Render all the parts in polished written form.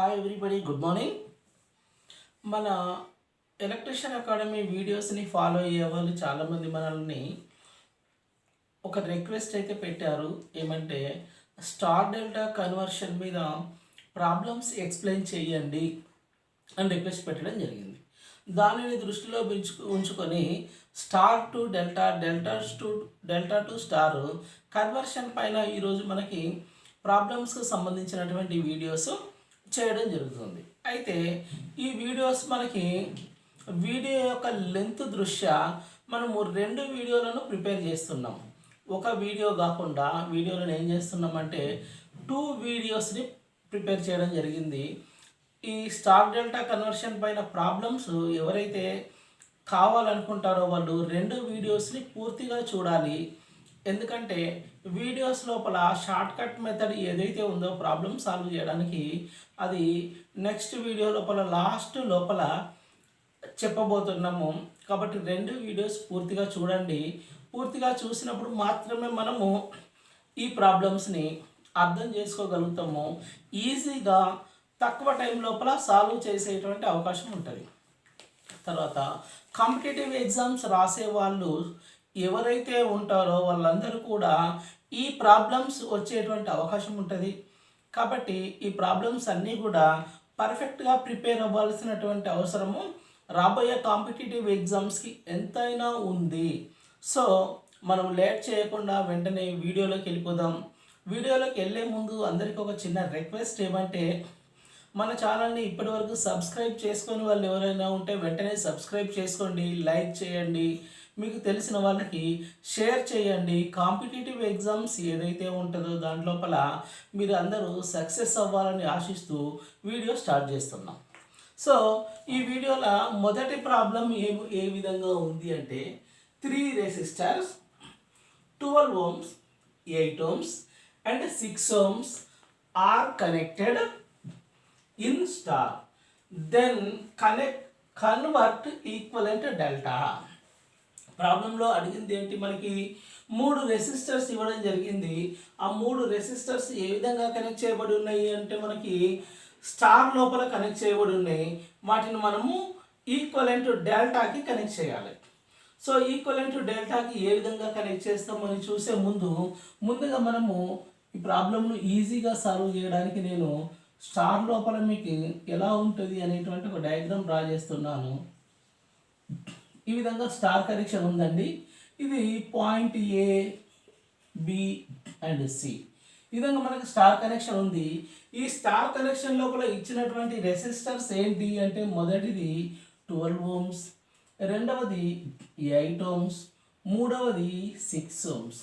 Hi everybody, good morning. మన electrician academy వీడియోస్ని follow అయ్యే వాళ్ళు చాలామంది మనల్ని ఒక రిక్వెస్ట్ అయితే పెట్టారు. ఏమంటే స్టార్ డెల్టా కన్వర్షన్ మీద ప్రాబ్లమ్స్ ఎక్స్ప్లెయిన్ చేయండి అని రిక్వెస్ట్ పెట్టడం జరిగింది. దానిని దృష్టిలో ఉంచుకొని star to delta, delta to star conversion పైన ఈరోజు మనకి ప్రాబ్లమ్స్కి సంబంధించినటువంటి వీడియోస్ చేయడం జరుగుతుంది. అయితే ఈ వీడియోస్ మనకి వీడియో యొక్క లెంత్ దృష్ట్యా మనము 2 వీడియోలను ప్రిపేర్ చేస్తున్నాం. ఒక వీడియో కాకుండా వీడియోలను ఏం చేస్తున్నామంటే 2 వీడియోస్ని ప్రిపేర్ చేయడం జరిగింది. ఈ స్టార్ డెల్టా కన్వర్షన్ పైన ప్రాబ్లమ్స్ ఎవరైతే కావాలనుకుంటారో వాళ్ళు 2 వీడియోస్ని పూర్తిగా చూడాలి. ఎందుకంటే వీడియోస్ లోపల షార్ట్ కట్ మెథడ్ ఏదైతే ఉందో ప్రాబ్లమ్ సాల్వ్ చేయడానికి, అది నెక్స్ట్ వీడియో లాస్ట్ లోపల చెప్పబోతున్నాము. కాబట్టి 2 వీడియోస్ పూర్తిగా చూడండి. పూర్తిగా చూసినప్పుడు మాత్రమే మనము ఈ ప్రాబ్లమ్స్ని అర్థం చేసుకోగలుగుతాము. ఈజీగా తక్కువ టైం లోపల సాల్వ్ చేసేటువంటి అవకాశం ఉంటుంది. తర్వాత కాంపిటేటివ్ ఎగ్జామ్స్ రాసే వాళ్ళు ఎవరైతే ఉంటారో వాళ్ళందరూ కూడా ఈ ప్రాబ్లమ్స్ వచ్చేటువంటి అవకాశం ఉంటుంది. కాబట్టి ఈ ప్రాబ్లమ్స్ అన్నీ కూడా పర్ఫెక్ట్గా ప్రిపేర్ అవ్వాల్సినటువంటి అవసరము రాబోయే కాంపిటేటివ్ ఎగ్జామ్స్కి ఎంతైనా ఉంది. సో మనం లేట్ చేయకుండా వెంటనే వీడియోలోకి వెళ్ళిపోదాం. వీడియోలోకి వెళ్ళే ముందు అందరికీ ఒక చిన్న రిక్వెస్ట్ ఏమంటే, మన ఛానల్ని ఇప్పటివరకు సబ్స్క్రైబ్ చేసుకొని వాళ్ళు ఎవరైనా ఉంటే వెంటనే సబ్స్క్రైబ్ చేసుకోండి, లైక్ చేయండి, మీకు తెలిసిన వాళ్ళకి షేర్ చేయండి. కాంపిటేటివ్ ఎగ్జామ్స్ ఏదైతే ఉంటుందో దాంట్లోపల మీరు అందరూ సక్సెస్ అవ్వాలని ఆశిస్తూ వీడియో స్టార్ట్ చేస్తున్నాం. సో ఈ వీడియోలో మొదటి ప్రాబ్లం ఏ విధంగా ఉంది అంటే, 3 resistors 12 ohms, 8 ohms and 6 ohms are connected in star. Then convert equivalent delta. ప్రాబ్లంలో అడిగింది ఏంటి, మనకి 3 రెసిస్టర్స్ ఇవ్వడం జరిగింది. ఆ 3 రెసిస్టర్స్ ఏ విధంగా కనెక్ట్ చేయబడి ఉన్నాయి అంటే, మనకి స్టార్ లోపల కనెక్ట్ చేయబడి ఉన్నాయి. వాటిని మనము ఈక్వలెంట్ డెల్టాకి కనెక్ట్ చేయాలి. సో ఈక్వలెంట్ డెల్టాకి ఏ విధంగా కనెక్ట్ చేస్తామని చూసే ముందుగా మనము ఈ ప్రాబ్లంను ఈజీగా సాల్వ్ చేయడానికి నేను స్టార్ లోపల మీకు ఎలా ఉంటుంది అనేటువంటి ఒక డయాగ్రామ్ డ్రా చేస్తున్నాను. ఈ విధంగా స్టార్ కనెక్షన్ ఉందండి. ఇది point A, B and C. ఈ విధంగా మనకి స్టార్ కనెక్షన్ ఉంది. ఈ స్టార్ కనెక్షన్ లోపల ఇచ్చినటువంటి రెసిస్టర్స్ ఏంటి అంటే, మొదటిది 12 ohms, రెండవది 8 ohms, మూడవది 6 ohms.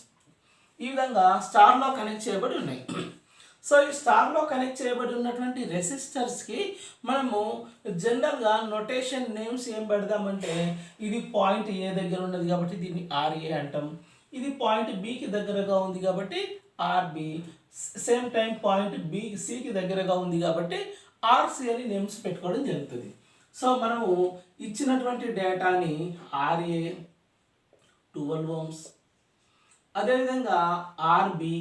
ఈ విధంగా స్టార్లో కనెక్ట్ చేయబడి ఉన్నాయి. సో ఈ స్టార్లో కనెక్ట్ చేయబడి ఉన్నటువంటి రెసిస్టర్స్కి మనము జనరల్గా నొటేషన్ నేమ్స్ ఏం పెడదామంటే, ఇది పాయింట్ ఏ దగ్గర ఉన్నది కాబట్టి దీన్ని ఆర్ఏ అంటాం. ఇది పాయింట్ బికి దగ్గరగా ఉంది కాబట్టి RB. Same time point B సికి దగ్గరగా ఉంది కాబట్టి ఆర్సి అని నేమ్స్ పెట్టుకోవడం జరుగుతుంది. సో మనము ఇచ్చినటువంటి డేటాని ఆర్ఏ 12 ohms, అదేవిధంగా ఆర్బి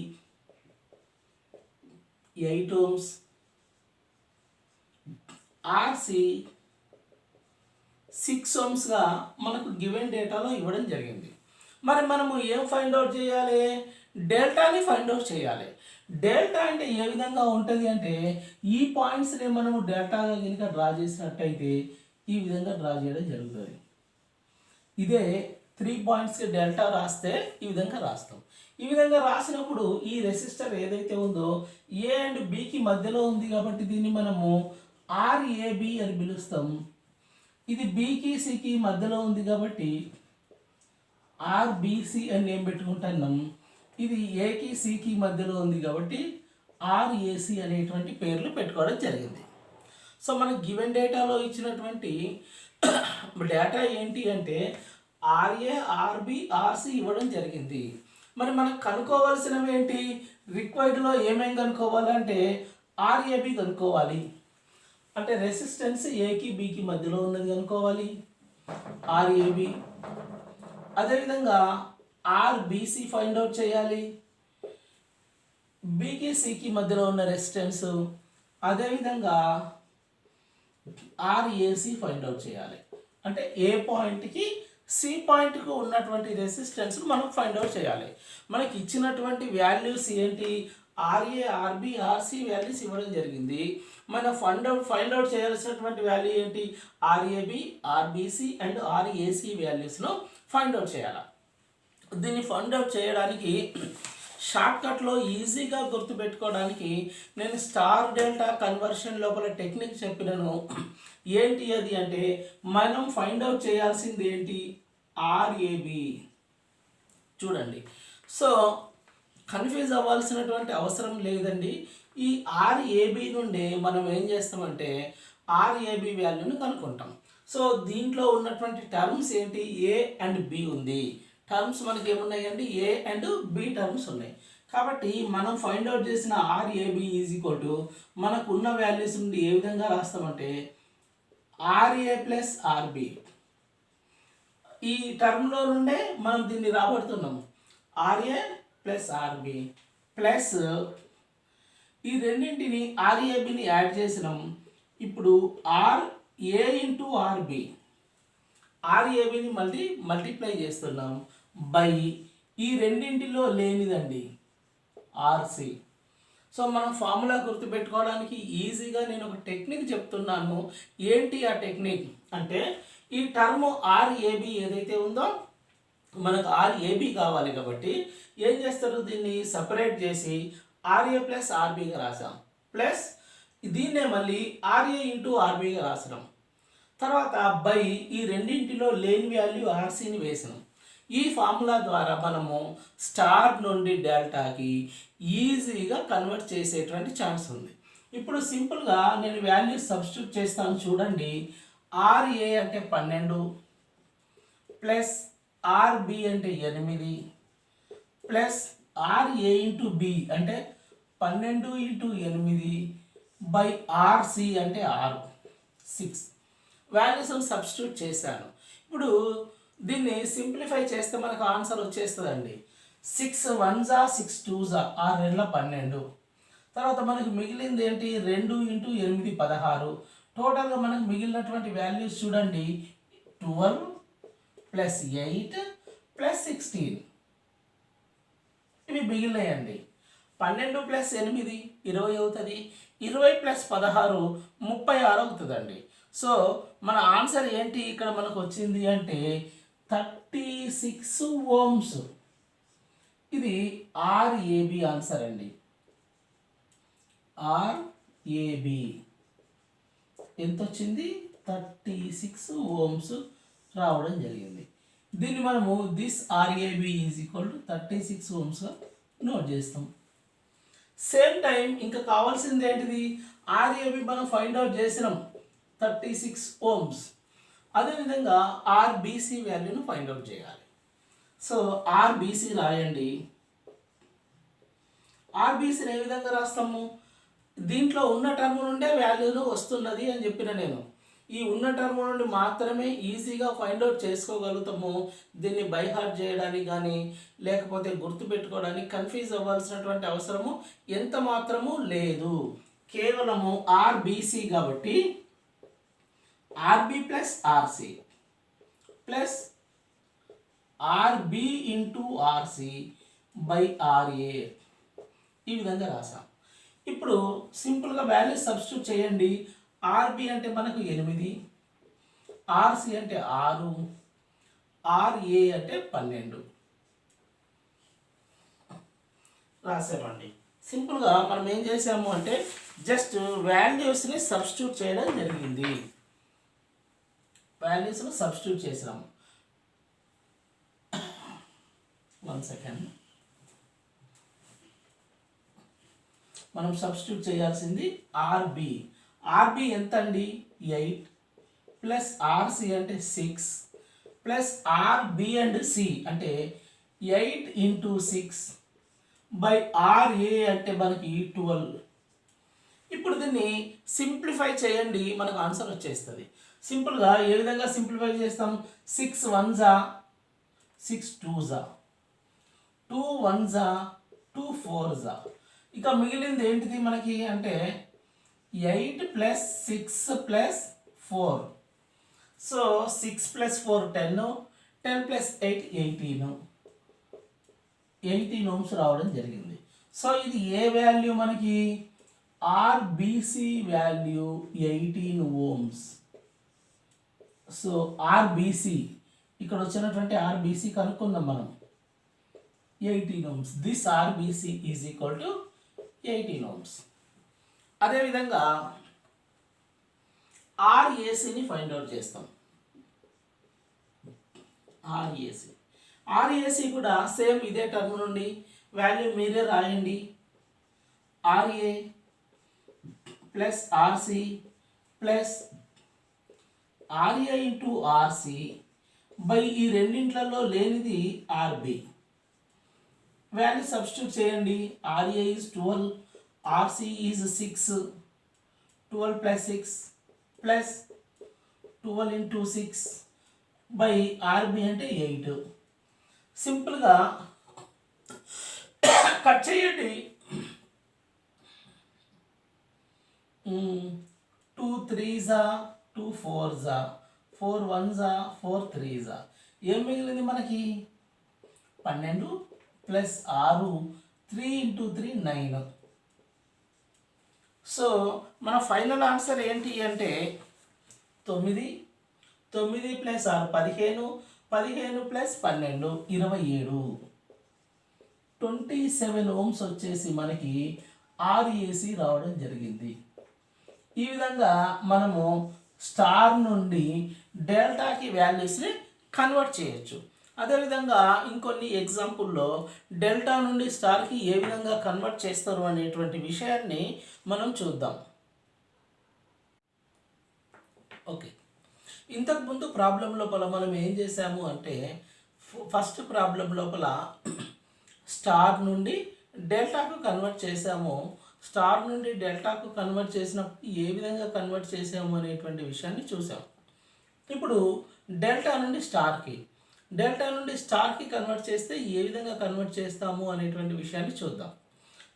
8 ohms, ఆర్సి 6 ohmsగా మనకు గివెన్ డేటాలో ఇవ్వడం జరిగింది. మరి మనము ఏం ఫైండ్ అవుట్ చేయాలి? డెల్టాని ఫైండ్ అవుట్ చేయాలి. డెల్టా అంటే ఏ విధంగా ఉంటుంది అంటే, ఈ పాయింట్స్ని మనము డెల్టాగా కనుక డ్రా చేసినట్టయితే ఈ విధంగా డ్రా చేయడం జరుగుతుంది. ఇదే 3 పాయింట్స్కి డెల్టా రాస్తే ఈ విధంగా రాస్తాం. ఈ విధంగా రాసినప్పుడు ఈ రెసిస్టర్ ఏదైతే ఉందో ఏ అండ్ బికి మధ్యలో ఉంది కాబట్టి దీన్ని మనము ఆర్ఏబి అని పిలుస్తాం. ఇది బికి సికి మధ్యలో ఉంది కాబట్టి ఆర్బిసి అని ఏం పెట్టుకుంటున్నాం. ఇది ఏకి సికి మధ్యలో ఉంది కాబట్టి ఆర్ఏసి అనేటువంటి పేర్లు పెట్టుకోవడం జరిగింది. సో మనకి గివెన్ డేటాలో ఇచ్చినటువంటి డేటా ఏంటి అంటే, ఆర్ఏ, ఆర్బి, ఆర్సి ఇవ్వడం జరిగింది. మరి మనకు కనుక్కోవాల్సినవి ఏంటి? రిక్వైర్డ్లో ఏమేమి కనుక్కోవాలంటే ఆర్ఏబి కనుక్కోవాలి. అంటే రెసిస్టెన్స్ ఏకి బికి మధ్యలో ఉన్నది కనుక్కోవాలి, ఆర్ఏబి. అదేవిధంగా ఆర్బిసి ఫైండ్ అవుట్ చేయాలి. బికి సికి మధ్యలో ఉన్న రెసిస్టెన్స్ అదేవిధంగా ఆర్ఏసి ఫైండ్ అవుట్ చేయాలి. అంటే ఏ పాయింట్కి సి పాయింట్కు ఉన్నటువంటి రెసిస్టెన్స్ మనం ఫైండ్ అవుట్ చేయాలి. మనకి ఇచ్చినటువంటి వాల్యూస్ ఏంటి, ఆర్ఏ, ఆర్బి, ఆర్సి వాల్యూస్ ఇవ్వడం జరిగింది. మనం ఫైండ్ అవుట్ చేయాల్సినటువంటి వాల్యూ ఏంటి, ఆర్ఏబి, ఆర్బిసి అండ్ ఆర్ఏసి వాల్యూస్ను ఫైండ్ అవుట్ చేయాలి. దీన్ని ఫైండ్ అవుట్ చేయడానికి షార్ట్కట్లో ఈజీగా గుర్తుపెట్టుకోవడానికి నేను స్టార్ డెల్టా కన్వర్షన్ లోపల టెక్నిక్ చెప్పినను. ఏంటి అది అంటే, మనం ఫైండ్ అవుట్ చేయాల్సింది ఏంటి, ఆర్ఏబి. చూడండి, సో కన్ఫ్యూజ్ అవ్వాల్సినటువంటి అవసరం లేదండి. ఈ ఆర్ఏబి నుండి మనం ఏం చేస్తామంటే ఆర్ఏబి వాల్యూని కనుక్కుంటాం. సో దీంట్లో ఉన్నటువంటి టర్మ్స్ ఏంటి, ఏ అండ్ బి ఉంది. టర్మ్స్ మనకి ఏమున్నాయండి, ఏ అండ్ బి టర్మ్స్ ఉన్నాయి. కాబట్టి మనం ఫైండ్ అవుట్ చేసిన ఆర్ఏబి ఈజ్ ఈక్వల్ టు మనకు ఉన్న వాల్యూస్ నుండి ఏ విధంగా రాస్తామంటే ఆర్ఏ ప్లస్ ఆర్బి. ఈ టర్మ్లో నుండే మనం దీన్ని రాబడుతున్నాం, ఆర్ఏ ప్లస్ ఆర్బి ప్లస్ ఈ రెండింటిని ఆర్ఏబిని యాడ్ చేసినాం. ఇప్పుడు ఆర్ఏ ఇంటూ ఆర్బి, ఆర్ఏబిని మళ్ళీ మల్టిప్లై చేస్తున్నాం బై ఈ రెండింటిలో లేనిదండి ఆర్సి. సో మనం ఫార్ములా గుర్తుపెట్టుకోవడానికి ఈజీగా నేను ఒక టెక్నిక్ చెప్తున్నాను. ఏంటి ఆ టెక్నిక్ అంటే, ఈ టర్మ్ ఆర్ఏబి ఏదైతే ఉందో మనకు ఆర్ఏబి కావాలి కాబట్టి ఏం చేస్తారు, దీన్ని సపరేట్ చేసి ఆర్ఏ ప్లస్ ఆర్బిగా రాసాం, ప్లస్ దీన్నే మళ్ళీ ఆర్ఏ ఇంటూ ఆర్బిగా రాసినాం. తర్వాత బై ఈ రెండింటిలో లేని వాల్యూ ఆర్సీని వేసినాం. ఈ ఫార్ములా ద్వారా మనము స్టార్ నుండి డెల్టాకి ఈజీగా కన్వర్ట్ చేసేటువంటి ఛాన్స్ ఉంది. ఇప్పుడు సింపుల్గా నేను వాల్యూ సబ్స్టిట్యూట్ చేస్తాను చూడండి. ఆర్ఏ అంటే 12 ప్లస్ ఆర్బి అంటే 8 ప్లస్ ఆర్ఏ ఇంటూ బి అంటే 12 ఇంటూ 8 బై ఆర్సి అంటే 6 వాల్యూస్ సబ్స్టిట్యూట్ చేశాను. ఇప్పుడు దీన్ని సింప్లిఫై చేస్తే మనకు ఆన్సర్ వచ్చేస్తుందండి. 6 1 6 2 6 12. తర్వాత మనకు మిగిలింది ఏంటి, 2 ఇంటూ 8 16. టోటల్గా మనకు మిగిలినటువంటి వాల్యూస్ చూడండి, 12 ప్లస్ 8 ప్లస్ 16 ఇవి మిగిలినాయండి. 12 ప్లస్ 8 20 అవుతుంది, 20 ప్లస్ 16 36 అవుతుందండి. సో మన ఆన్సర్ ఏంటి ఇక్కడ మనకు వచ్చింది అంటే 36 ఓమ్స్. ఇది ఆర్ఏబి ఆన్సర్ అండి. ఆర్ఏబి ఎంత వచ్చింది, 36 ఓమ్స్ రావడం జరిగింది. దీన్ని మనము this RAB is equal to 36 ఓమ్స్గా నోట్ చేస్తాం. సేమ్ టైం ఇంకా కావాల్సింది ఏంటిది, ఆర్ఏబి మనం ఫైండ్ అవుట్ చేసినాం 36 ఓమ్స్. అదేవిధంగా ఆర్బీసీ వాల్యూను ఫైండ్ అవుట్ చేయాలి. సో ఆర్బీసీ రాయండి. ఆర్బీసీని ఏ విధంగా రాస్తాము, దీంట్లో ఉన్న టర్మ్ నుండే వాల్యూను వస్తున్నది అని చెప్పిన నేను. ఈ ఉన్న టర్మ్ నుండి మాత్రమే ఈజీగా ఫైండ్ అవుట్ చేసుకోగలుగుతాము. దీన్ని బైహార్ట్ చేయడానికి కానీ లేకపోతే గుర్తుపెట్టుకోవడానికి కన్ఫ్యూజ్ అవ్వాల్సినటువంటి అవసరము ఎంత మాత్రము లేదు. కేవలము ఆర్బీసీ కాబట్టి RB plus RC plus RB into RC by RA ఈ విధంగా రాసాం. ఇప్పుడు సింపుల్గా వాల్యూస్ సబ్స్టిట్యూట్ చేయండి. ఆర్బి అంటే మనకు 8, ఆర్సి అంటే 6, ఆర్ఏ అంటే 12 రాసామండి. సింపుల్గా మనం ఏం చేసాము అంటే జస్ట్ వాల్యూస్ని సబ్స్టిట్యూట్ చేయడం జరిగింది. వాల్యూస్ను సబ్స్టిట్యూట్ చేసినాము. 1 సెకండ్. మనం సబ్స్టిట్యూట్ చేయాల్సింది ఆర్బి. ఆర్బి ఎంత అండి, 8 ప్లస్ ఆర్సి అంటే 6 ప్లస్ ఆర్బి అండ్ సి అంటే 8 ఇంటూ 6 బై ఆర్ఏ అంటే మనకి 12. ఇప్పుడు దీన్ని సింప్లిఫై చేయండి, మనకు ఆన్సర్ వచ్చేస్తుంది. సింపుల్గా ఏ విధంగా సింప్లిఫై చేస్తాం, 6 1 6 2 2 1 2 4. ఇక మిగిలింది ఏంటిది మనకి అంటే 8 plus 6 plus 4. So 6 plus 4 10, 10 plus 8 18, 18 ohms రావడం జరిగింది. సో ఇది ఏ వాల్యూ మనకి RBC value 18 ohms. So RBC ఇక్కడ వచ్చినటువంటి ఆర్బిసి కనుక్కుందాం మనం. 18 ohms. This RBC is equal to 18 ohms. అదేవిధంగా ఆర్ఏసిని ఫైండ్ అవుట్ చేస్తాం. ఆర్ఏసి కూడా సేమ్ ఇదే టర్మ్ నుండి వాల్యూ మీరే రాయండి. RA plus RC plus RA into RC by ఈ రెండింట్లలో లేనిది ఆర్బి. వాల్యూ సబ్స్టిట్యూట్ చేయండి. RA is 12, RC is 6, 12 plus 6 plus 12 into 6 by RB అంటే 8. సింపుల్గా కట్ చేయండి. 2 3s 2 4s 4 1s 4 3s. ఏం మిగిలింది మనకి 12 ప్లస్ 6 3 ఇంటూ 3 9. సో మన ఫైనల్ ఆన్సర్ ఏంటి అంటే 9, 9 ప్లస్ 6 15, 15 ప్లస్ 12 27. 27 ohms వచ్చేసి మనకి ఆర్ఏసి రావడం జరిగింది. ఈ విధంగా మనము స్టార్ నుండి డెల్టాకి వాల్యూస్ని కన్వర్ట్ చేయొచ్చు. అదేవిధంగా ఇంకొన్ని ఎగ్జాంపుల్లో డెల్టా నుండి స్టార్కి ఏ విధంగా కన్వర్ట్ చేస్తారు అనేటువంటి విషయాన్ని మనం చూద్దాం. ఓకే, ఇంతకుముందు ప్రాబ్లం లోపల మనం ఏం చేసాము అంటే ఫస్ట్ ప్రాబ్లం లోపల స్టార్ నుండి డెల్టాకు కన్వర్ట్ చేసాము. స్టార్ నుండి డెల్టాకు కన్వర్ట్ చేసినప్పుడు ఏ విధంగా కన్వర్ట్ చేసాము అనేటువంటి విషయాన్ని చూసాం. ఇప్పుడు డెల్టా నుండి స్టార్కి కన్వర్ట్ చేస్తే ఏ విధంగా కన్వర్ట్ చేస్తాము అనేటువంటి విషయాన్ని చూద్దాం.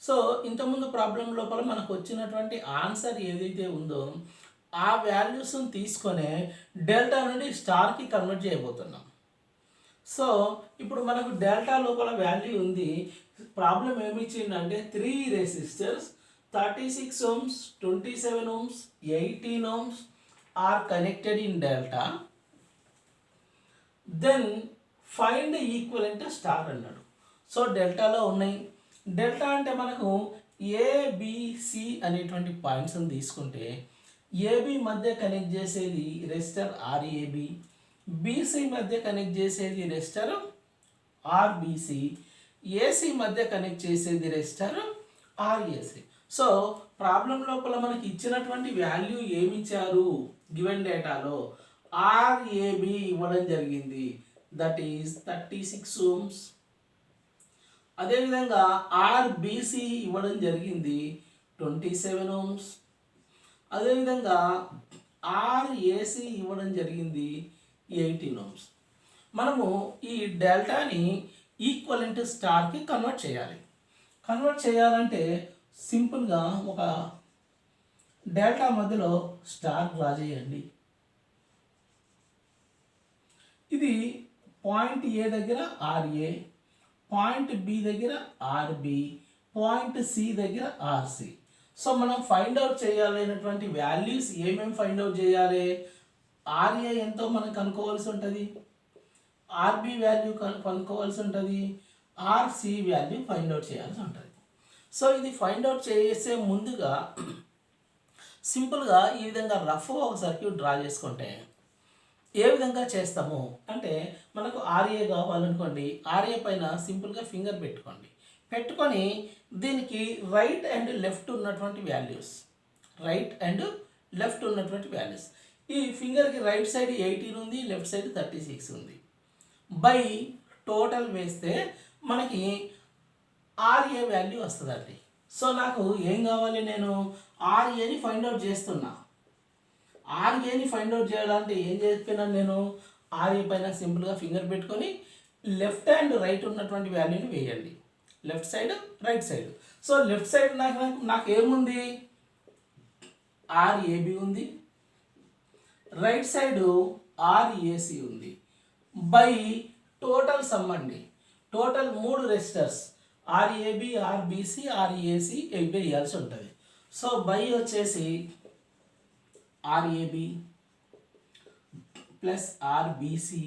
సో ఇంతకుముందు ప్రాబ్లం లోపల మనకు వచ్చినటువంటి ఆన్సర్ ఏదైతే ఉందో ఆ వాల్యూస్ని తీసుకొని డెల్టా నుండి స్టార్కి కన్వర్ట్ చేయబోతున్నాం. సో ఇప్పుడు మనకు డెల్టా లోపల వాల్యూ ఉంది. ప్రాబ్లం ఏమి ఇచ్చిందంటే 3 resistors 36 ohms, 27 ohms, 18 ohms are connected in delta. Then find the equivalent star అన్నాడు. సో డెల్టాలో ఉన్నాయి. డెల్టా అంటే మనకు ఏబిసి అనేటువంటి పాయింట్స్ని తీసుకుంటే ఏబి మధ్య కనెక్ట్ చేసేది రెసిస్టర్ ఆర్ఏబి, బీసీ మధ్య కనెక్ట్ చేసేది రెసిస్టర్ ఆర్బిసి, ఏసీ మధ్య కనెక్ట్ చేసేది రెసిస్టర్ ఆర్ఏసి. సో ప్రాబ్లం లోపల మనకి ఇచ్చినటువంటి వాల్యూ ఏమి ఇచ్చారు గివెన్ డేటాలో ఆర్ఏబి ఇవ్వడం జరిగింది. That is 36 ohms. అదేవిధంగా ఆర్బిసి ఇవ్వడం జరిగింది 27 ohms. అదేవిధంగా ఆర్ఏసి ఇవ్వడం జరిగింది 18 ohms. మనము ఈ డెల్టాని ఈక్వలెంట్ స్టార్కి కన్వర్ట్ చేయాలి. కన్వర్ట్ చేయాలంటే సింపుల్గా ఒక డెల్టా మధ్యలో స్టార్ డ్రా చేయండి. ఇది పాయింట్ ఏ దగ్గర ఆర్ఏ, పాయింట్ బి దగ్గర ఆర్బి, పాయింట్ సి దగ్గర ఆర్సి. సో మనం ఫైండ్ అవుట్ చేయాలనేటువంటి వాల్యూస్ ఏమేమి ఫైండ్ అవుట్ చేయాలి? ఆర్ఏ ఎంతో మనం కనుక్కోవాల్సి ఉంటుంది, ఆర్బి వాల్యూ కనుక్కోవాల్సి ఉంటుంది, ఆర్సి వాల్యూ ఫైండ్ అవుట్ చేయాల్సి ఉంటుంది. సో ఇది ఫైండ్ అవుట్ చేసే ముందుగా సింపుల్గా ఈ విధంగా రఫ్గా ఒక సర్క్యూట్ డ్రా చేసుకుంటే ఏ విధంగా చేస్తాము అంటే మనకు ఆర్ఏ కావాలనుకోండి, ఆర్ఏ పైన సింపుల్గా ఫింగర్ పెట్టుకొని దీనికి రైట్ అండ్ లెఫ్ట్ ఉన్నటువంటి వాల్యూస్ ఈ ఫింగర్కి రైట్ సైడ్ 18 ఉంది, లెఫ్ట్ సైడ్ 36 ఉంది. బై టోటల్ వేస్తే మనకి ఆర్ఏ వాల్యూ వస్తుందండి. సో నాకు ఏం కావాలి, నేను ఆర్ఏని ఫైండ్ అవుట్ చేస్తున్నా. ఆర్ఏని ఫైండ్ అవుట్ చేయాలంటే ఏం చెప్పినాను నేను, ఆర్ఏ పైన సింపుల్గా ఫింగర్ పెట్టుకొని లెఫ్ట్ అండ్ రైట్ ఉన్నటువంటి వాల్యూని వేయండి, left side right side. So left side నాకు ఏముంది ఆర్ఏబి ఉంది, రైట్ సైడ్ ఆర్ఏసి ఉంది. బై టోటల్ సమ్ అండి, total 3 resistors RAB, RBC, RAC వేయాల్సి ఉంటుంది. సో బై వచ్చేసి RAB plus RBC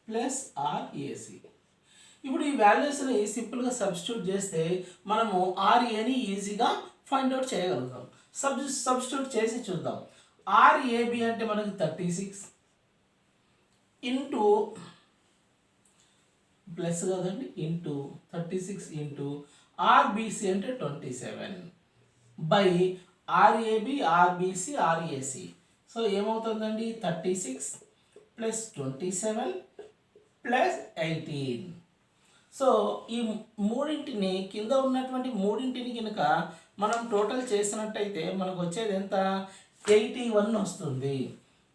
plus RAC. ఇప్పుడు ఈ వాల్యూస్ని సింపుల్గా సబ్స్టిట్యూట్ చేస్తే మనము ఆర్ఏని ఈజీగా ఫైండ్ అవుట్ చేయగలుగుతాం. సబ్స్టిట్యూట్ చేసి చూద్దాం. ఆర్ఏబి అంటే మనకి 36 ఇంటూ ప్లస్ కదండి, ఇంటూ 36 ఇంటూ ఆర్బిసి అంటే 27 by RAB, RBC, RAC. So ఏమవుతుందండి, 36 ప్లస్ 27 ప్లస్ 18. సో ఈ మూడింటిని, కింద ఉన్నటువంటి మూడింటిని కనుక మనం టోటల్ చేసినట్టయితే మనకు వచ్చేది ఎంత, 81 వస్తుంది.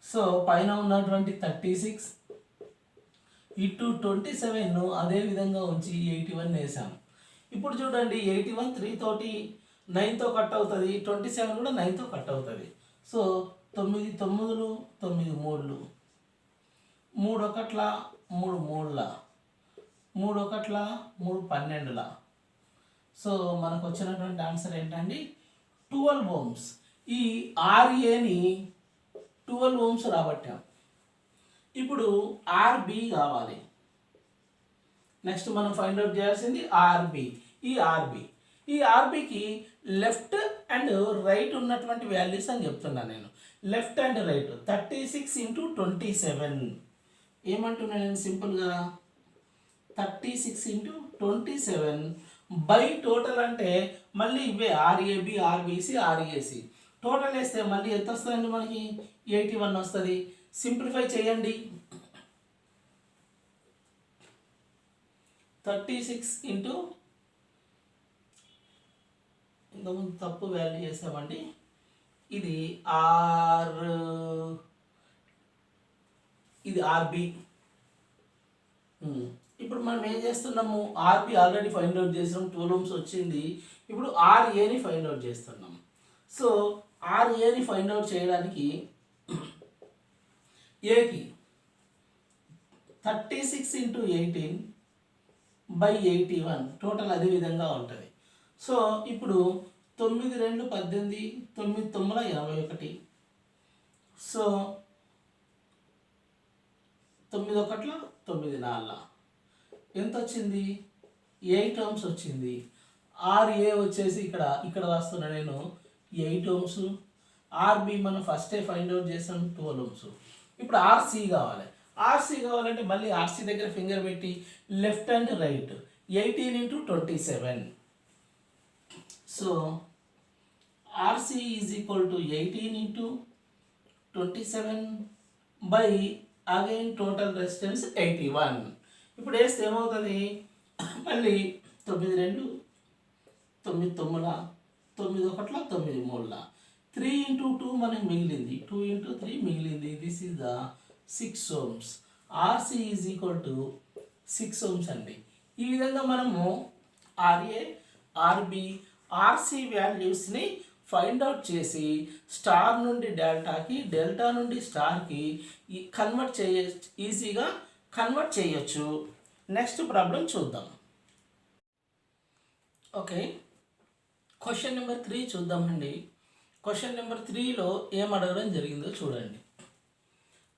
సో పైన ఉన్నటువంటి 36 ఇటు 27 అదే విధంగా ఉంచి 81 వేసాం. ఇప్పుడు చూడండి 81 3 తోటి 9తో కట్ అవుతుంది, 27 కూడా 9తో కట్ అవుతుంది. సో 9 9లు 9 3లు, 3 ఒకట్ల 3 మూడుల, 3 ఒకట్ల 3 12ల. సో మనకు వచ్చినటువంటి ఆన్సర్ ఏంటండి, 12 ohms. ఈ ఆర్ఏని 12 ohms రాబట్టాం. ఇప్పుడు ఆర్బి కావాలి. నెక్స్ట్ మనం ఫైండ్ అవుట్ చేయాల్సింది ఆర్బి. ఈ ఆర్బికి లెఫ్ట్ అండ్ రైట్ ఉన్నటువంటి వాల్యూస్ అని చెప్తున్నాను నేను. లెఫ్ట్ అండ్ రైట్ 36 ఇంటూ 27 ఏమంటున్నాను నేను సింపుల్గా, 36 ఇంటూ 27 బై టోటల్ అంటే మళ్ళీ ఇవే ఆర్ఏబి, ఆర్బిసి, ఆర్ఏసి. టోటల్ వేస్తే మళ్ళీ ఎంత వస్తుందండి మనకి, 81 వస్తుంది. సింప్లిఫై చేయండి. 36 ఇంటూ, ఇంతకుముందు తప్పు వాల్యూ చేసామండి, ఇది ఇది ఆర్బి. ఇప్పుడు మనం ఏం చేస్తున్నాము, ఆర్బి ఆల్రెడీ ఫైండ్ అవుట్ చేసినాం, 12 ohms వచ్చింది. ఇప్పుడు ఆర్ఏని ఫైండ్ అవుట్ చేస్తున్నాం. సో ఆర్ఏని ఫైండ్ అవుట్ చేయడానికి ఏకి 36 ఇంటూ 18 బై 81 టోటల్ అదే విధంగా ఉంటుంది. సో ఇప్పుడు 9 2 18, 9 9 21. సో 9 1 9 4 ఎంత వచ్చింది, 8 ohms వచ్చింది. ఆర్ఏ వచ్చేసి ఇక్కడ రాస్తున్నా నేను 8 ohms. ఆర్బి మనం ఫస్టే ఫైండ్ అవుట్ చేసాం 12 ohms. ఇప్పుడు ఆర్సి కావాలంటే మళ్ళీ ఆర్సి దగ్గర ఫింగర్ పెట్టి left and right 18 into 27. So RC is equal to 18 into 27 by again total resistance 81. ఇప్పుడు వేస్తే ఏమవుతుంది, మళ్ళీ 9 2 9 9 9 1 9 3. 3 ఇంటూ 2 మనకి మిగిలింది, 2 ఇంటూ 3 మిగిలింది. This is the 6 ohms. RC is equal to 6 ohms అండి. ఈ విధంగా మనము ఆర్ఏ, ఆర్బి, ఆర్సి వాల్యూస్ని ఫైండ్ అవుట్ చేసి స్టార్ నుండి డెల్టాకి, డెల్టా నుండి స్టార్కి ఈజీగా కన్వర్ట్ చేయొచ్చు. నెక్స్ట్ ప్రాబ్లం చూద్దాం. ఓకే, క్వశ్చన్ నెంబర్ 3 చూద్దామండి. క్వశ్చన్ నెంబర్ 3లో ఏం అడగడం జరిగిందో చూడండి.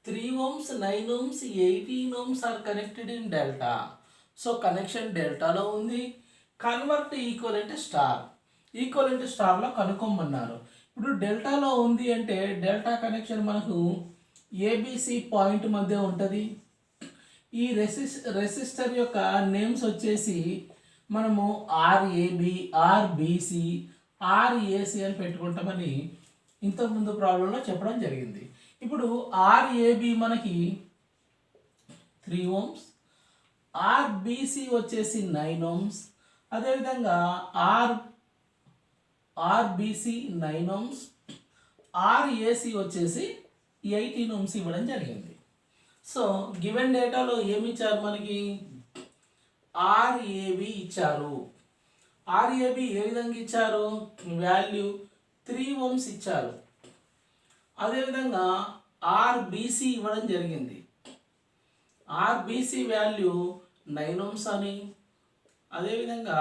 3 ohms, 9 ohms, 18 ohms are connected in delta. So connection డెల్టాలో ఉంది. కన్వర్ట్ ఈక్వలెంట్ స్టార్లో కనుక్కోమన్నారు. ఇప్పుడు డెల్టాలో ఉంది అంటే డెల్టా కనెక్షన్ మనకు ఏబిసి పాయింట్ మధ్య ఉంటుంది. ఈ రెసిస్టర్ యొక్క నేమ్స్ వచ్చేసి మనము ఆర్ఏబి, ఆర్బిసి, ఆర్ఏసి అని పెట్టుకుంటామని ఇంతకుముందు ప్రాబ్లంలో చెప్పడం జరిగింది. ఇప్పుడు ఆర్ఏబి మనకి 3 ohms, ఆర్బిసి వచ్చేసి 9 ohms, అదేవిధంగా ఆర్బిసి 9 ohms, ఆర్ఏసి వచ్చేసి 18 ohms ఇవ్వడం జరిగింది. సో గివెన్ డేటాలో ఏమి ఇచ్చారు మనకి, ఆర్ఏబి ఇచ్చారు. ఆర్ఏబి ఏ విధంగా ఇచ్చారు, వాల్యూ 3 ohms ఇచ్చారు. అదేవిధంగా ఆర్బీసీ ఇవ్వడం జరిగింది. ఆర్బీసీ వాల్యూ 9 ohms అని, అదేవిధంగా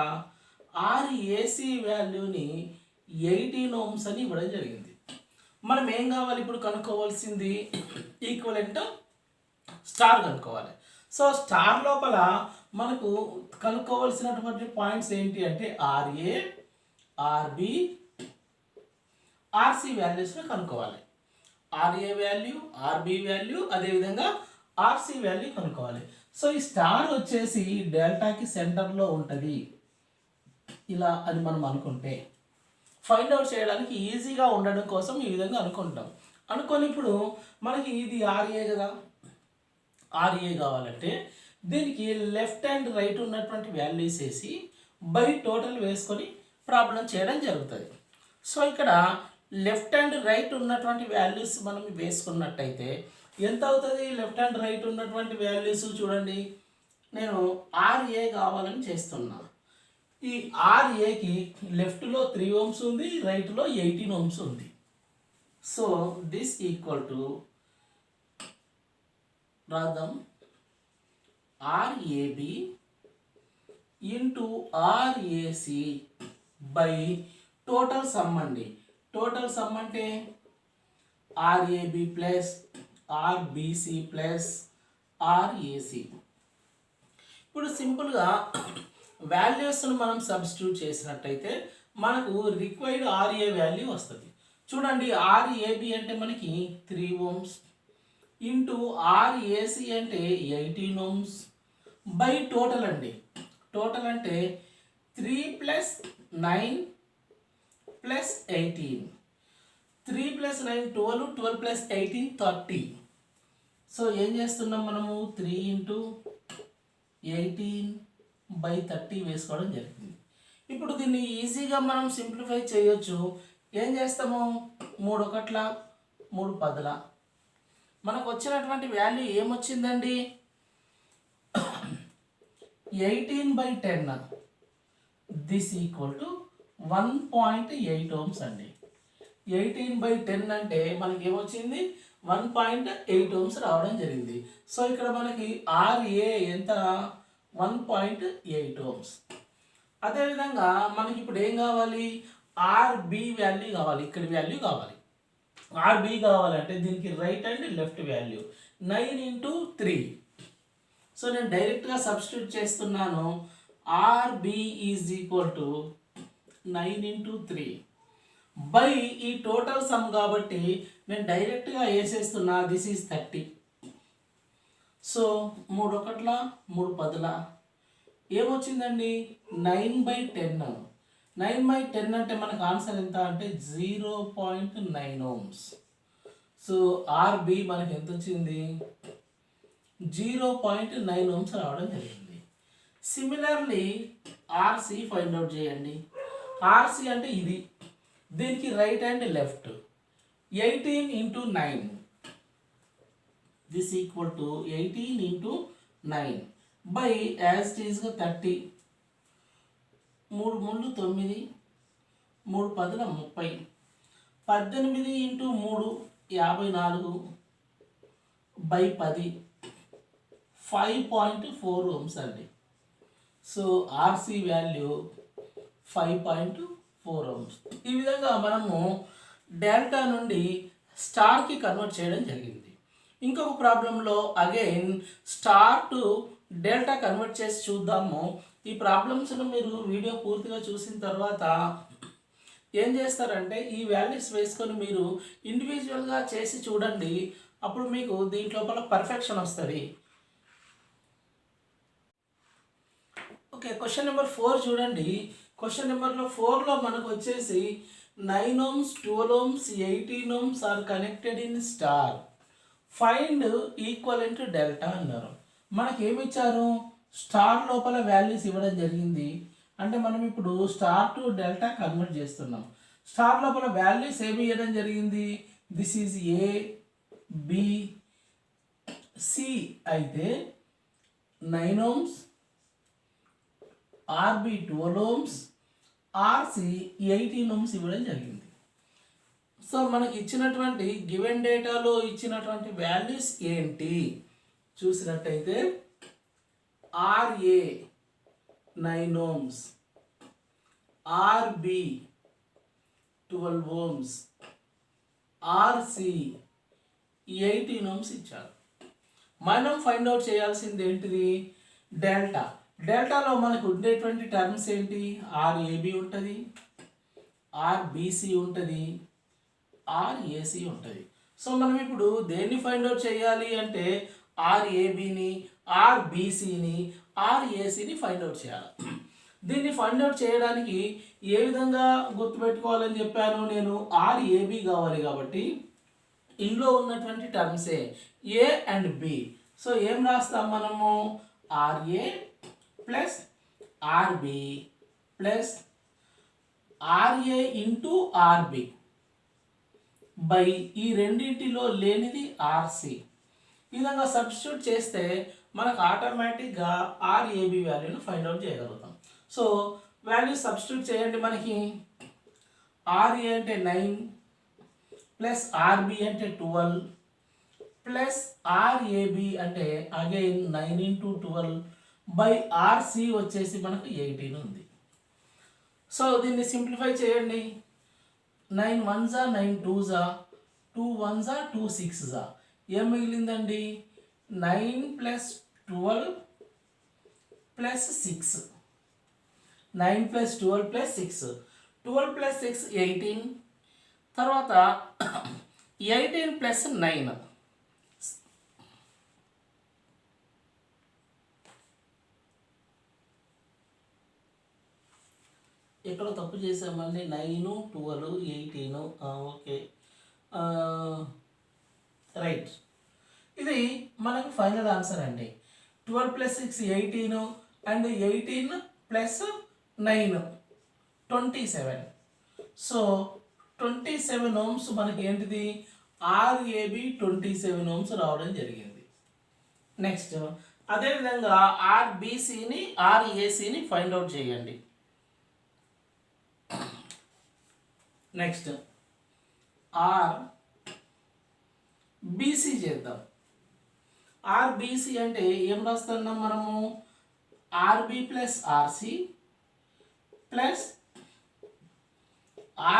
ఆర్ఏసీ వాల్యూని 18 ohms అని ఇవ్వడం జరిగింది. మనం ఏం కావాలి ఇప్పుడు కనుక్కోవాల్సింది? ఈక్వలెంట్ స్టార్ కనుక్కోవాలి. సో స్టార్ లోపల మనకు కనుక్కోవాల్సినటువంటి పాయింట్స్ ఏంటి అంటే ఆర్ఏ, ఆర్బి, ఆర్సి వాల్యూస్ని కనుక్కోవాలి. ఆర్ఏ వాల్యూ, ఆర్బి వాల్యూ, అదేవిధంగా ఆర్సి వాల్యూ కనుక్కోవాలి. సో ఈ స్టార్ వచ్చేసి డెల్టాకి సెంటర్లో ఉంటుంది ఇలా అని మనం అనుకుంటే ఫైండ్ అవుట్ చేయడానికి ఈజీగా ఉండడం కోసం ఈ విధంగా అనుకుంటాం. అనుకొని ఇప్పుడు మనకి ఇది ఆర్ఏ కదా, ఆర్ఏ కావాలంటే దీనికి లెఫ్ట్ అండ్ రైట్ ఉన్నటువంటి వాల్యూస్ వేసి బై టోటల్ వేసుకొని ప్రాబ్లం చేయడం జరుగుతుంది. సో ఇక్కడ లెఫ్ట్ అండ్ రైట్ ఉన్నటువంటి వాల్యూస్ మనం వేసుకున్నట్టయితే ఎంత అవుతుంది? లెఫ్ట్ అండ్ రైట్ ఉన్నటువంటి వాల్యూస్ చూడండి, నేను ఆర్ఏ కావాలని చేస్తున్నా. ఈ ఆర్ఏకి లెఫ్ట్లో 3 ohms ఉంది, రైట్లో 18 ohms ఉంది. సో దిస్ ఈక్వల్ టు రాద్దాం RAB into RAC by total some అండి. టోటల్ సమ్ అంటే RAB plus RBC plus RAC. ఇప్పుడు సింపుల్గా వాల్యూస్ను మనం సబ్స్టిట్యూట్ చేసినట్టయితే మనకు రిక్వైర్డ్ ఆర్ఏ వాల్యూ వస్తుంది. చూడండి, ఆర్ఏబి అంటే మనకి 3 ohms ఇంటూ ఆర్ఏసి అంటే 18 ohms బై టోటల్ అండి. టోటల్ అంటే 3 + 9 + 18. 3 + 9 12, 12 + 18 30. సో ఏం చేస్తున్నాం మనము? 3 × 18/30 వేసుకోవడం జరిగింది. ఇప్పుడు దీన్ని ఈజీగా మనం సింప్లిఫై చేయొచ్చు. ఏం చేస్తాము? 3 ఒకట్ల 3 పదుల మనకు వచ్చినటువంటి వాల్యూ ఏమొచ్చిందండి? 18/10. దిస్ ఈక్వల్ టు 1.8 ohms అండి. 18/10 అంటే మనకి ఏమొచ్చింది? 1.8 ohms రావడం జరిగింది. సో ఇక్కడ మనకి ఆర్ఏ ఎంత? 1.8 ohms. అదేవిధంగా మనకి ఇప్పుడు ఏం కావాలి? ఆర్బి వాల్యూ కావాలి, ఇక్కడ వాల్యూ కావాలి. ఆర్బి కావాలంటే దీనికి right and left value 9 × 3. So నేను డైరెక్ట్గా సబ్స్టిట్యూట్ చేస్తున్నాను. RB is equal to 9 × 3 by ఈ టోటల్ సమ్ కాబట్టి నేను డైరెక్ట్గా వేసేస్తున్నా. This is 30. సో 3 ఒకట్ల 3 పదుల ఏమొచ్చిందండి? 9/10. 9/10 అంటే మనకు ఆన్సర్ ఎంత అంటే 0.9 ohms. సో ఆర్బి మనకి ఎంత వచ్చింది? 0.9 ohms రావడం జరిగింది. సిమిలర్లీ ఆర్సి ఫైండ్ అవుట్ చేయండి. ఆర్సి అంటే ఇది, దీనికి right and left 18 × 9. This equal to 18 × 9 by as it ఈస్గా 30. 3 3 9, 3 10 30. 18 × 3 54 బై 10 5.4 ohms అండి. So RC value 5.4 ohms. ఈ విధంగా మనము డెల్టా నుండి స్టార్కి కన్వర్ట్ చేయడం జరిగింది. ఇంకొక ప్రాబ్లంలో again star to delta convert చేసి చూద్దాము. ఈ ప్రాబ్లమ్స్ను మీరు వీడియో పూర్తిగా చూసిన తర్వాత ఏం చేస్తారంటే ఈ వాల్యూస్ వేసుకొని మీరు ఇండివిజువల్గా చేసి చూడండి. అప్పుడు మీకు దీంట్లోపల పర్ఫెక్షన్ వస్తుంది. ఓకే, క్వశ్చన్ నెంబర్ 4 చూడండి. క్వశ్చన్ నెంబర్లో 4లో మనకు వచ్చేసి 9 ohms, 12 ohms, 18 ohms are connected in star. Find equivalent delta అన్నారు. మనకి ఏమి ఇచ్చారు? స్టార్ లోపల వాల్యూస్ ఇవ్వడం జరిగింది. అంటే మనం ఇప్పుడు స్టార్ టు డెల్టా కన్వర్ట్ చేస్తున్నాం. స్టార్ లోపల వాల్యూస్ ఏమి ఇవ్వడం జరిగింది? This is A, B, C అయితే 9 ohms, RB 12 ohms, RC 18 ohms ఇవ్వడం జరిగింది. సో మనకి ఇచ్చినటువంటి గివెన్ డేటాలో ఇచ్చినటువంటి వాల్యూస్ ఏంటి చూసినట్టయితే RA 9 ohms, RB 12 ohms, RC 18 ohms ఇచ్చారు. మనం ఫైండ్ అవుట్ చేయాల్సింది ఏంటిది? డెల్టా. డెల్టాలో మనకు ఉండేటువంటి టర్మ్స్ ఏంటి? RAB ఉంటుంది, RBC ఉంటుంది, RAC ఉంటుంది. సో మనం ఇప్పుడు దేన్ని ఫైండ్ అవుట్ చేయాలి అంటే RABని, RBCని, RACని ఫైండ్ అవుట్ చేయాలి. దీన్ని ఫైండ్ అవుట్ చేయడానికి ఏ విధంగా గుర్తుపెట్టుకోవాలని చెప్పాను నేను? RAB కావాలి కాబట్టి ఇందులో ఉన్నటువంటి టర్మ్సే A అండ్ B. సో ఏం రాస్తాం మనము? RA plus RB plus RA into RB by ఈ రెండింటిలో లేనిది RC. ఈ విధంగా సబ్స్టిట్యూట్ చేస్తే మనకు ఆటోమేటిక్గా RAB వాల్యూను ఫైండ్ అవుట్ చేయగలుగుతాం. సో వాల్యూ సబ్స్టిట్యూట్ చేయండి. మనకి RA అంటే 9 ప్లస్ RB అంటే 12 ప్లస్ RAB అంటే అగైన్ 9 ఇంటూ 12 బై RC వచ్చేసి మనకు 18 ఉంది. సో దీన్ని సింప్లిఫై చేయండి. 9 1s 9 2s 2 1s 2 6s ఏం మిగిలిందండి? 9 plus 12 plus 6, 9 plus 12 plus 6, 12 plus 6 18, తర్వాత 18 ప్లస్ 9, ఎక్కడ తప్పు చేసామండి? 9 12 18. Okay, right. ఇది మనకు ఫైనల్ ఆన్సర్ అండి. 12 plus 6 18 and 18 plus 9 27. So 27 ohms మనకి ఏంటిది? RAB 27 ohms రావడం జరిగింది. నెక్స్ట్ అదేవిధంగా RBCని RACని ఫైండ్ అవుట్ చేయండి. నెక్స్ట్ RBC చేద్దాం. RBC అంటే ఏం రాస్తున్నాం మనము? RB plus RC plus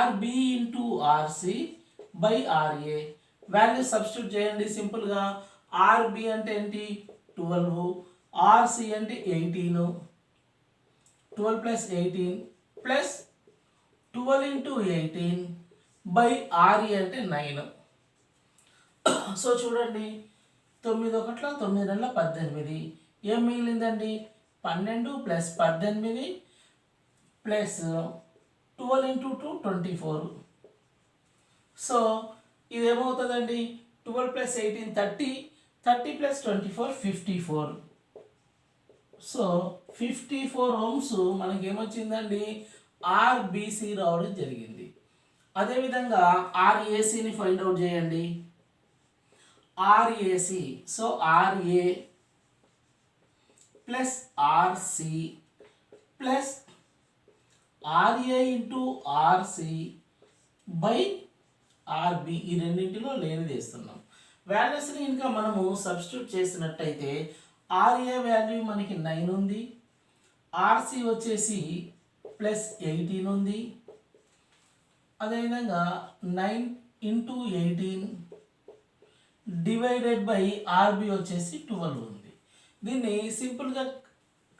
RB into RC by RA. Value substitute చేయండి సింపుల్గా. RB అంటే ఏంటి? 12, RC అంటే 18, 12 plus 18 plus 12 into 18 by RA అంటే 9. సో చూడండి, 9 1 9 2 18. ఏం మిగిలిందండి? 12 ప్లస్ 18 ప్లస్ 12 ఇంటూ 2 24. సో ఇదేమవుతుందండి? 12 ప్లస్ 18 30, 30 ప్లస్ 24 54. సో 54 ohms మనకి ఏమొచ్చిందండి? RBC రావడం జరిగింది. అదేవిధంగా RACని ఫైండ్ అవుట్ చేయండి. RAC, so RA plus RC plus RA into RC by RB ఈ రెండింటిలో లేనిది వేస్తున్నాం. వాల్యూస్ని ఇంకా మనము సబ్స్టిట్యూట్ చేసినట్టయితే RA వాల్యూ మనకి 9 ఉంది, RC వచ్చేసి ప్లస్ 18 ఉంది, అదేవిధంగా 9 ఇంటూ 18 డివైడెడ్ బై RB వచ్చేసి 12 ఉంది. దీన్ని సింపుల్గా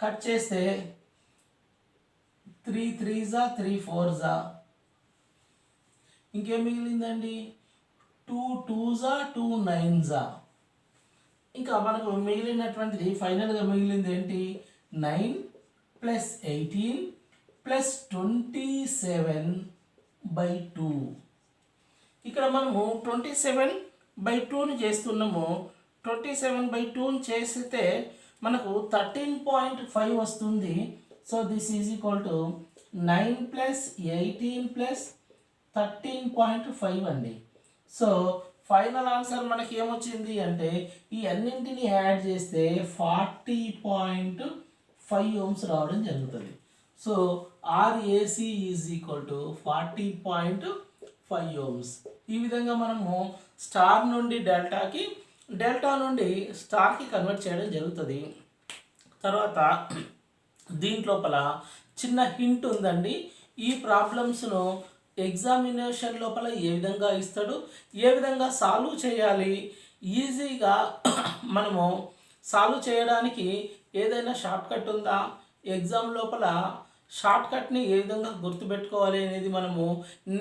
కట్ చేస్తే 3 3s 3 4s, ఇంకేం మిగిలిందండి? 2 2s 2 9s. ఇంకా మనకు మిగిలినటువంటిది ఫైనల్గా మిగిలింది ఏంటి? 9 ప్లస్ 18 ప్లస్ 27 బై 2. ఇక్కడ మనము 27/2ని చేస్తున్నాము. 27/2ని చేస్తే మనకు 13.5 వస్తుంది. So this is equal to 9 plus 18 plus 13.5 అండి. సో ఫైనల్ ఆన్సర్ మనకి ఏమొచ్చింది అంటే ఈ అన్నింటినీ యాడ్ చేస్తే 40.5 ohms రావడం జరుగుతుంది. So RAC is equal to 40.5 ohms. ఈ విధంగా మనము స్టార్ నుండి డెల్టాకి, డెల్టా నుండి స్టార్కి కన్వర్ట్ చేయడం జరుగుతుంది. తర్వాత దీంట్లోపల చిన్న హింట్ ఉందండి. ఈ ప్రాబ్లమ్స్ను ఎగ్జామినేషన్ లోపల ఏ విధంగా ఇస్తాడు, ఏ విధంగా సాల్వ్ చేయాలి, ఈజీగా మనము సాల్వ్ చేయడానికి ఏదైనా షార్ట్కట్ ఉందా, ఎగ్జామ్ లోపల షార్ట్కట్ని ఏ విధంగా గుర్తుపెట్టుకోవాలి అనేది మనము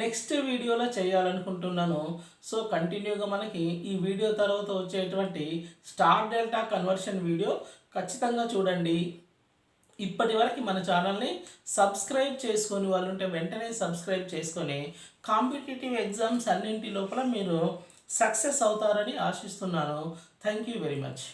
నెక్స్ట్ వీడియోలో చేయాలనుకుంటున్నాను. సో కంటిన్యూగా మనకి ఈ వీడియో తర్వాత వచ్చేటువంటి స్టార్ డెల్టా కన్వర్షన్ వీడియో ఖచ్చితంగా చూడండి. ఇప్పటి వరకు మన ఛానల్ని సబ్స్క్రైబ్ చేసుకొని వాళ్ళు ఉంటే వెంటనే సబ్స్క్రైబ్ చేసుకొని కాంపిటేటివ్ ఎగ్జామ్స్ అన్నింటి లోపల మీరు సక్సెస్ అవుతారని ఆశిస్తున్నాను. Thank you very much.